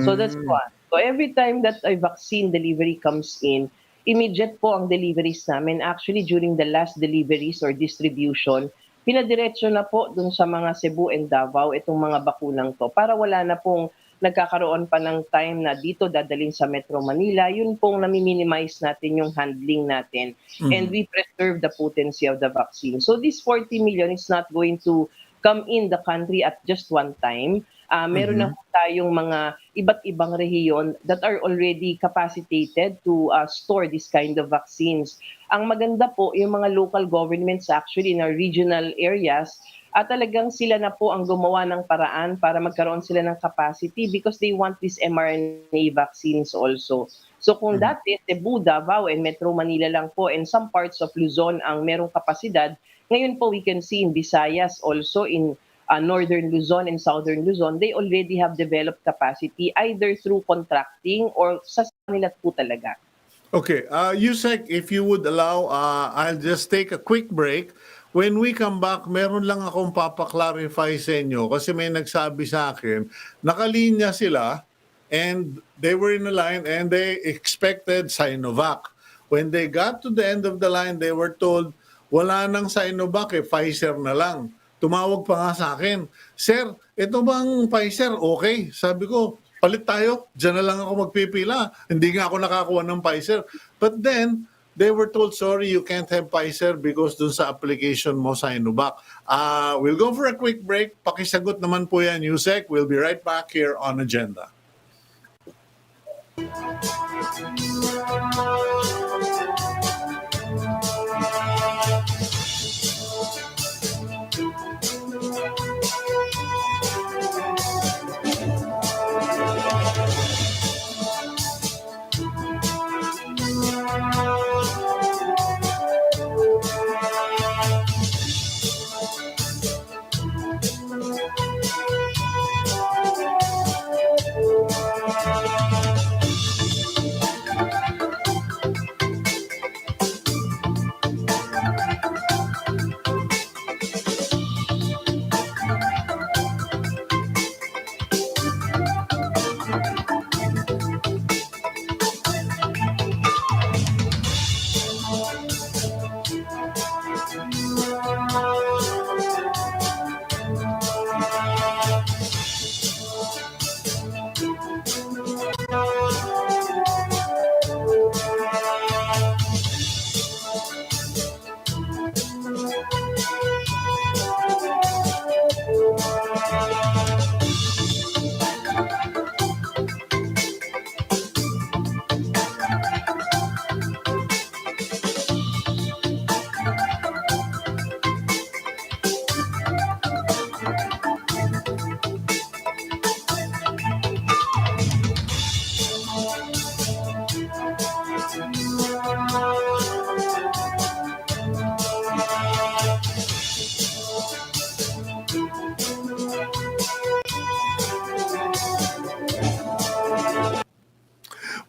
So that's one. So every time that a vaccine delivery comes in, immediate po ang deliveries namin. Actually, during the last deliveries or distribution, pinadiretso na po dun sa mga Cebu and Davao itong mga bakunang to para wala na pong nagkakaroon pa ng time na dito dadalhin sa Metro Manila. Yun pong nami-minimize natin yung handling natin and we preserve the potency of the vaccine. So this 40 million is not going to come in the country at just one time. Meron na tayong mga iba't ibang rehiyon that are already capacitated to store this kind of vaccines. Ang maganda po, yung mga local governments actually in our regional areas, at talagang sila na po ang gumawa ng paraan para magkaroon sila ng capacity because they want these mRNA vaccines also. So kung dati Cebu, Davao, and Metro Manila lang po and some parts of Luzon ang merong kapasidad, ngayon po we can see in Visayas also in Northern Luzon and Southern Luzon, they already have developed capacity either through contracting or sa kanila po talaga. Okay, Yusek, if you would allow, I'll just take a quick break. When we come back, meron lang akong papaklarify sa inyo kasi may nagsabi sa akin, nakalinya sila and they were in a line and they expected Sinovac. When they got to the end of the line, they were told, wala nang Sinovac, Pfizer na lang. Tumawag pa nga sa akin, Sir, ito bang Pfizer? Okay. Sabi ko, palit tayo. Diyan na lang ako magpipila. Hindi nga ako nakakuha ng Pfizer. But then, they were told, sorry, you can't have Pfizer because dun sa application mo sa Sinovac. We'll go for a quick break. Pakisagot naman po yan, Yusek. We'll be right back here on Agenda.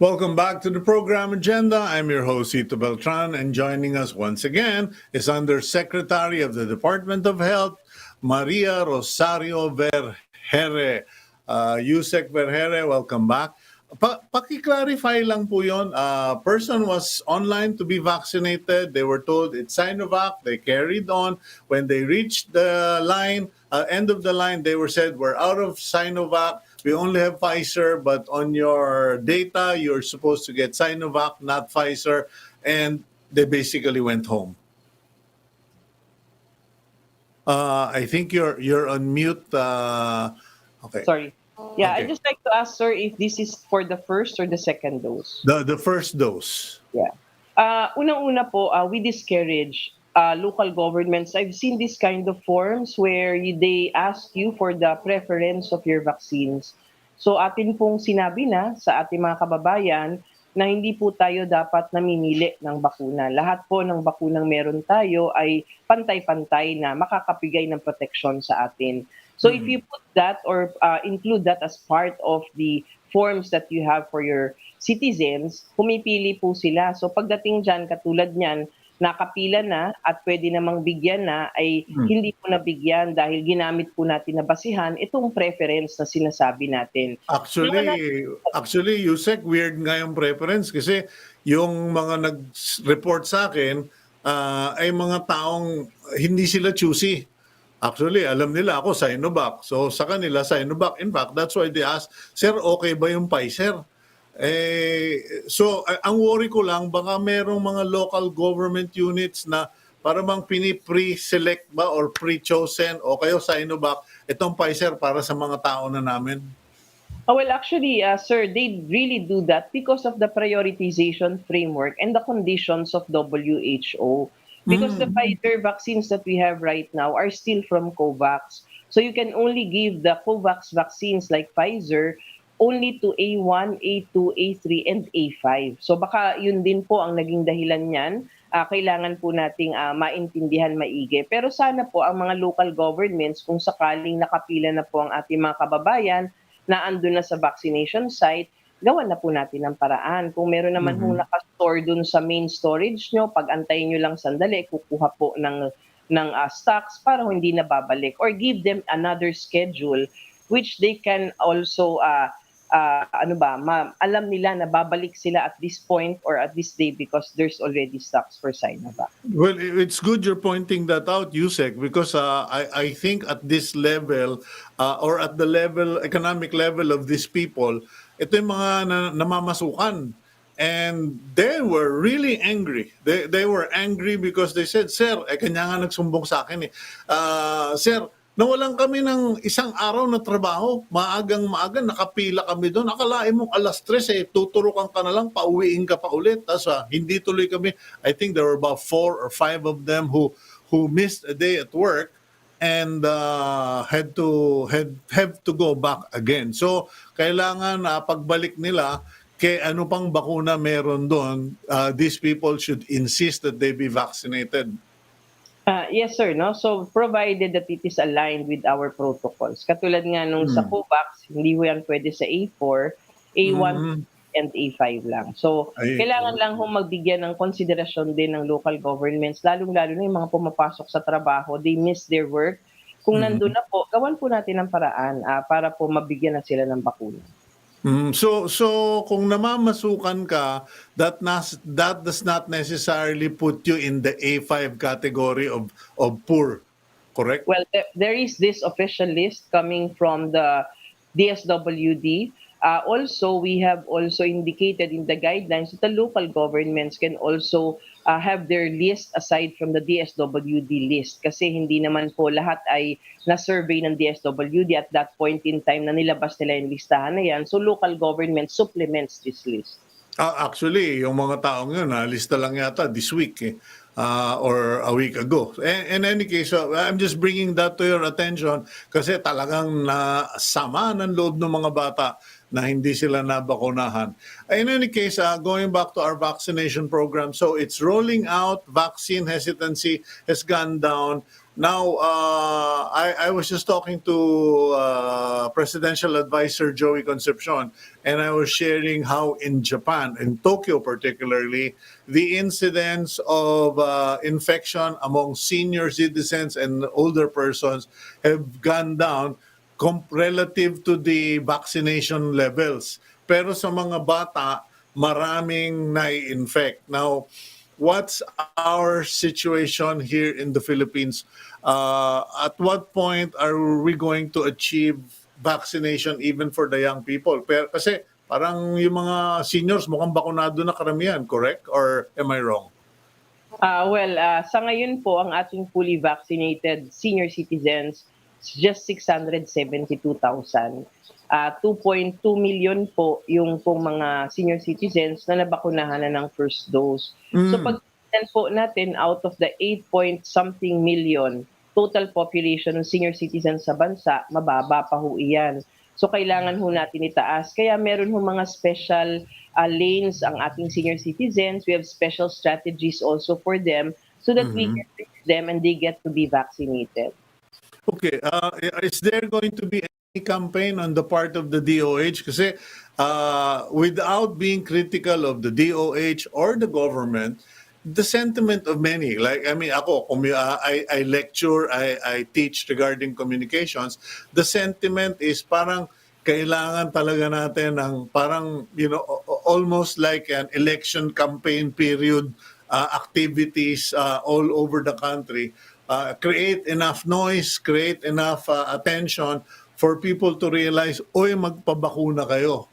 Welcome back to the program agenda. I'm your host, Cito Beltran, and joining us once again is Undersecretary of the Department of Health, Maria Rosario Vergeire. Usec Vergeire, welcome back. Paki-clarify lang po yun. Person was online to be vaccinated. They were told it's Sinovac. They carried on. When they reached the line, end of the line, they were said, we're out of Sinovac. We only have Pfizer, but on your data, you're supposed to get Sinovac, not Pfizer. And they basically went home. I think you're on mute. Okay. Sorry. Yeah, Okay. I'd just like to ask, sir, if this is for the first or the second dose. The first dose. Yeah. Unang-una po, we discourage local governments. I've seen this kind of forms where they ask you for the preference of your vaccines. So atin pong sinabi na sa ating mga kababayan na hindi po tayo dapat namimili ng bakuna. Lahat po ng bakunang meron tayo ay pantay-pantay na makakapigay ng proteksyon sa atin. So if you put that or include that as part of the forms that you have for your citizens, pumipili po sila. So pagdating dyan, katulad niyan, nakapila na at pwede namang bigyan na, ay hindi po nabigyan dahil ginamit po natin na basihan itong preference na sinasabi natin. Actually, Yusek, weird nga yung preference kasi yung mga nag-report sa akin ay mga taong hindi sila choosy. Actually, alam nila ako Sinovac. So sa kanila, Sinovac. In fact, that's why they ask, Sir, okay ba yung Pfizer? Ang worry ko lang, baka merong mga local government units na para bang pre-select ba or pre-chosen o kayo Sinovac, itong Pfizer para sa mga tao na namin? Well, actually, sir, they really do that because of the prioritization framework and the conditions of WHO. Because the Pfizer vaccines that we have right now are still from COVAX. So you can only give the COVAX vaccines like Pfizer only to A1, A2, A3, and A5. So baka yun din po ang naging dahilan niyan. Kailangan po nating maintindihan maigi. Pero sana po ang mga local governments, kung sakaling nakapila na po ang ating mga kababayan na andun na sa vaccination site, gawan na po natin ng paraan. Kung meron naman hong nakastore dun sa main storage nyo, pag-antayin nyo lang sandali, kukuha po ng stocks para hindi na babalik. Or give them another schedule which they can also, alam nila na babalik sila at this point or at this day because there's already stocks for Sinovac. Well, it's good you're pointing that out, Yusek, because I think at this level or at the economic level of these people, ito yung mga namamasukan. And they were really angry. They were angry because they said, Sir, kanya nga nagsumbong sa akin Sir, nawalan kami ng isang araw na trabaho. Maagang-maaga, nakapila kami doon. Akalain mo, 3:00, tuturukan ka na lang, pauwiin ka pa ulit. Tapos hindi tuloy kami. I think there were about 4 or 5 of them who missed a day at work and have to go back again. So, kailangan pagbalik nila, ano pang bakuna meron doon, these people should insist that they be vaccinated. Yes, sir. No? So, provided that it is aligned with our protocols. Katulad nga nung sa COVAX, hindi ko yan pwede sa A4, A1, and A5 lang. So, kailangan lang magbigyan ng konsiderasyon din ng local governments, lalong-lalo na yung mga pumapasok sa trabaho, they miss their work. Kung nandun na po, gawan po natin ng paraan para po mabigyan na sila ng bakuna. So kung namamasukan ka, that does not necessarily put you in the A5 category of poor, correct? Well, there is this official list coming from the DSWD. Also, we have also indicated in the guidelines that the local governments can also have their list aside from the DSWD list. Kasi hindi naman po lahat ay na-survey ng DSWD at that point in time na nilabas nila yung listahan na yan. So, local government supplements this list. Actually, yung mga taong yun, lista lang yata this week or a week ago. In any case, I'm just bringing that to your attention kasi talagang nasama ng loob ng mga bata na hindi sila nabakunahan. In any case, going back to our vaccination program, so it's rolling out, vaccine hesitancy has gone down. Now, I was just talking to Presidential Advisor Joey Concepcion, and I was sharing how in Japan, in Tokyo particularly, the incidence of infection among senior citizens and older persons have gone down relative to the vaccination levels. Pero sa mga bata, maraming nai-infect. Now, what's our situation here in the Philippines? At what point are we going to achieve vaccination even for the young people? Pero kasi parang yung mga seniors mukhang bakunado na karamihan, correct? Or am I wrong? Sa ngayon po, ang ating fully vaccinated senior citizens is just 672,000. 2.2 million po yung pong mga senior citizens na nabakunahan na ng first dose. So Mm. pag tignan po natin, out of the 8 point something million total population ng senior citizens sa bansa, mababa pa ho iyan. So kailangan ho natin itaas. Kaya meron ho mga special lanes ang ating senior citizens. We have special strategies also for them so that we Mhm. can reach them and they get to be vaccinated. Okay, is there going to be any campaign on the part of the DOH? Kasi without being critical of the DOH or the government, the sentiment of many, like I mean, ako, I lecture, I teach regarding communications. The sentiment is parang kailangan talaga natin ng parang almost like an election campaign period activities all over the country. Create enough noise, create enough attention for people to realize, oy, magpabakuna kayo.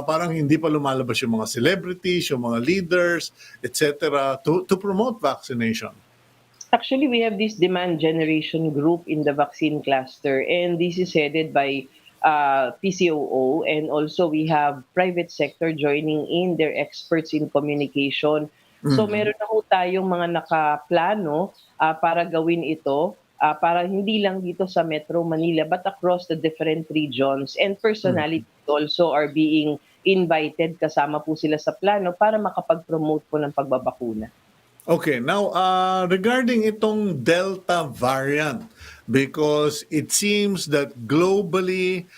Parang hindi pa lumalabas yung mga celebrities, yung mga leaders, etc. to promote vaccination. Actually, we have this demand generation group in the vaccine cluster, and this is headed by PCOO, and also we have private sector joining in, their experts in communication. So Mhm. meron na ho tayong mga nakaplano para gawin ito, para hindi lang dito sa Metro Manila, but across the different regions. And Mhm. personalities also are being invited, kasama po sila sa plano para makapag-promote po ng pagbabakuna. Okay, now regarding itong Delta variant, because it seems that globally,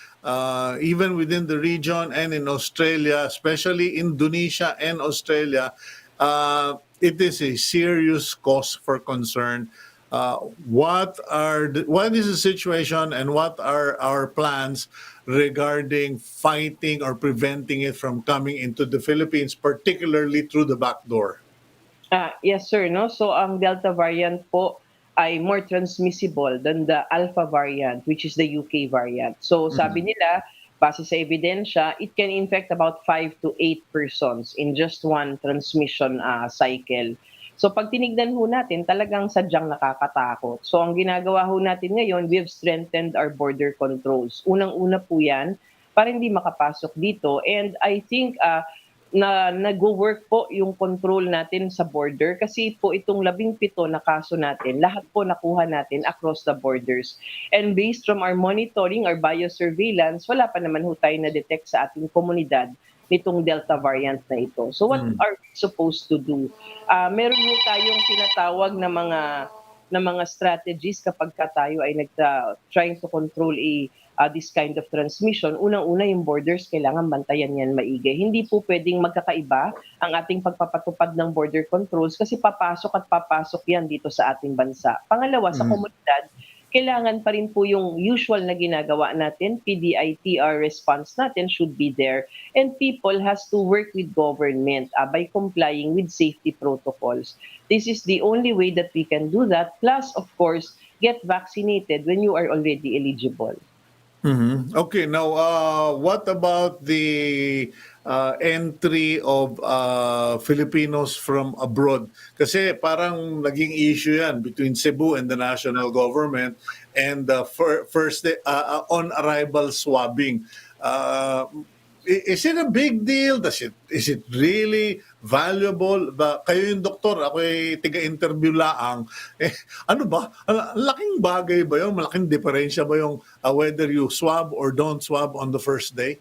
even within the region and in Australia, especially Indonesia and Australia, it is a serious cause for concern. What is the situation and what are our plans regarding fighting or preventing it from coming into the Philippines, particularly through the back door? Yes, sir. No? So ang Delta variant po ay more transmissible than the Alpha variant, which is the UK variant. So sabi nila, base sa ebidensya, it can infect about 5 to 8 persons in just one transmission cycle. So pag tinignan ho natin, talagang sadyang nakakatakot. So ang ginagawa ho natin ngayon, we have strengthened our border controls. Unang-una po yan, para hindi makapasok dito. And I think na nagwo-work po yung control natin sa border kasi po itong 17 na kaso natin, lahat po nakuha natin across the borders. And based from our monitoring, our biosurveillance, wala pa naman ho tayo na-detect sa ating komunidad nitong Delta variant na ito. So what Mm. are we supposed to do? Meron ho tayong tinatawag na mga strategies kapag ka tayo ay trying to control this kind of transmission. Unang-una, yung borders, kailangan bantayan yan maigi. Hindi po pwedeng magkakaiba ang ating pagpapatupad ng border controls kasi papasok at papasok yan dito sa ating bansa. Pangalawa, sa Mm. komunidad, kailangan pa rin po yung usual na ginagawa natin, PDITR response natin should be there. And people has to work with government by complying with safety protocols. This is the only way that we can do that. Plus, of course, get vaccinated when you are already eligible. Okay, now what about the entry of Filipinos from abroad? Kasi parang naging issue yan between Cebu and the national government and the first day, on-arrival swabbing. Uh, is it a big deal? Is it really valuable? Kayo yung doktor, ako ay tiga-interview laang. Eh, ano ba? Laking bagay ba yun? Malaking diferensya ba yung whether you swab or don't swab on the first day?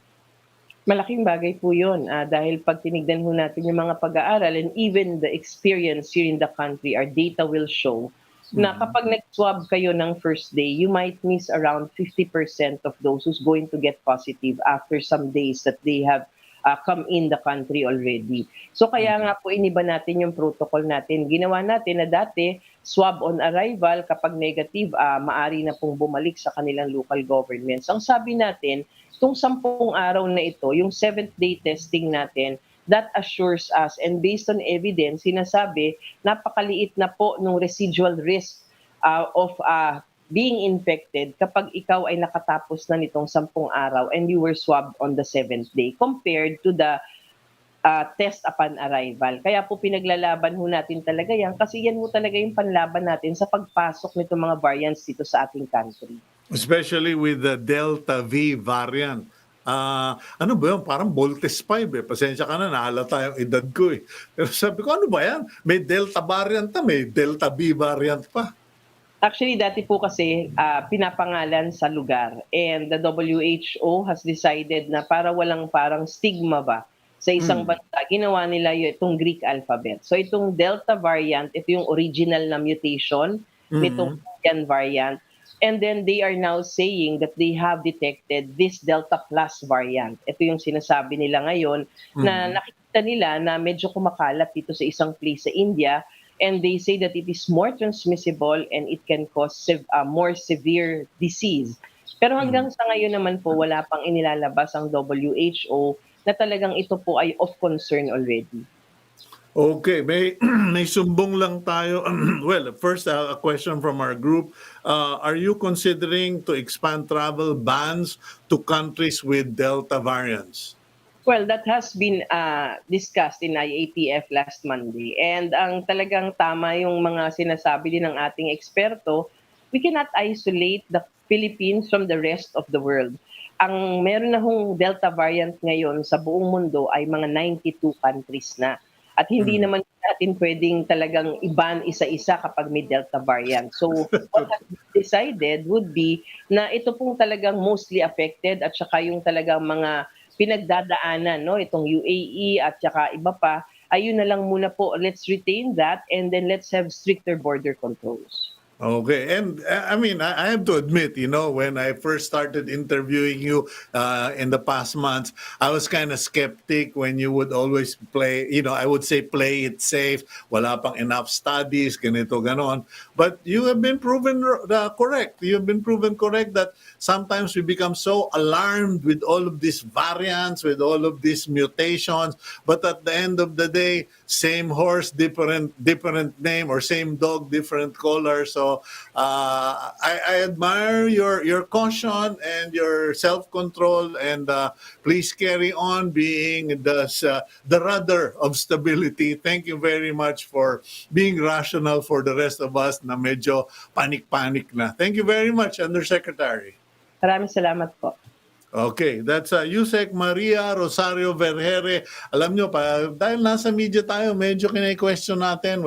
Malaking bagay po yun dahil pag tinignan ho natin yung mga pag-aaral and even the experience here in the country, our data will show na kapag nag-swab kayo ng first day, you might miss around 50% of those who's going to get positive after some days that they have come in the country already. So kaya nga po iniba natin yung protocol natin. Ginawa natin na dati, swab on arrival, kapag negative, maari na pong bumalik sa kanilang local governments. Ang sabi natin, itong 10 araw na ito, yung 7th day testing natin, that assures us, and based on evidence, sinasabi, napakaliit na po ng residual risk of being infected kapag ikaw ay nakatapos na nitong 10 araw and you were swabbed on the 7th day compared to the test upon arrival. Kaya po pinaglalaban ho natin talaga yan kasi yan ho talaga yung panlaban natin sa pagpasok nitong mga variants dito sa ating country. Especially with the Delta V variant. Ano ba yun? Parang Voltes 5 eh. Pasensya ka na, nahalata yung edad ko eh. Pero sabi ko, ano ba yan? May Delta variant na, may Delta V variant pa. Actually, dati po kasi pinapangalan sa lugar and the WHO has decided na para walang parang stigma ba sa isang bansa, ginawa nila itong Greek alphabet. So itong Delta variant, ito yung original na mutation nitong Indian variant. And then they are now saying that they have detected this Delta Plus variant. Ito yung sinasabi nila ngayon na nakikita nila na medyo kumakalat dito sa isang place sa India. And they say that it is more transmissible and it can cause more severe disease. Pero hanggang sa ngayon naman po, wala pang inilalabas ang WHO na talagang ito po ay of concern already. Okay, may sumbong lang tayo. Well, first a question from our group. Are you considering to expand travel bans to countries with Delta variants? Well, that has been discussed in IATF last Monday. And ang talagang tama yung mga sinasabi din ng ating eksperto, we cannot isolate the Philippines from the rest of the world. Ang meron na hong Delta variant ngayon sa buong mundo ay mga 92 countries na. At hindi naman natin pwedeng talagang i-ban isa-isa kapag may Delta variant. So what has been decided would be na ito pong talagang mostly affected at saka yung talagang mga pinagdadaanan, no, itong UAE at saka iba pa, ayun na lang muna po, let's retain that and then let's have stricter border controls. Okay, and I mean, I have to admit, you know, when I first started interviewing you in the past months, I was kind of skeptic when you would always play, you know, I would say play it safe, wala pang enough studies, ganito, ganon. But you have been proven correct. You have been proven correct that sometimes we become so alarmed with all of these variants, with all of these mutations, but at the end of the day, same horse, different name, or same dog, different color. So I admire your caution and your self-control, and please carry on being the rudder of stability. Thank you very much for being rational for the rest of us na medyo panic na. Thank you very much, Undersecretary. Maraming salamat po. Okay, that's Usec Maria Rosario Vergeire. Alam nyo, dahil nasa media tayo, medyo kine-question natin,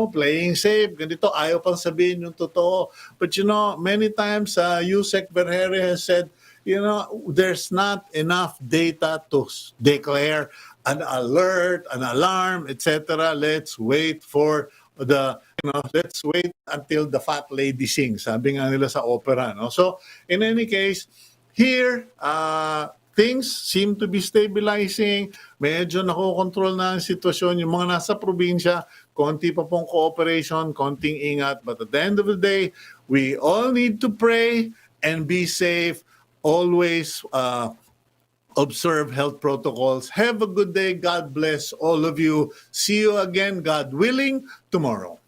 playing safe, ganito, ayaw pang sabihin yung totoo. But you know, many times Usec Vergeire has said, you know, there's not enough data to declare an alert, an alarm, etc. Let's wait until the fat lady sings. Sabi nga nila sa opera, no? So, in any case, here, things seem to be stabilizing. Medyo nakokontrol na ang sitwasyon. Yung mga nasa probinsya, konti pa pong cooperation, konting ingat. But at the end of the day, we all need to pray and be safe. Always observe health protocols. Have a good day. God bless all of you. See you again, God willing, tomorrow.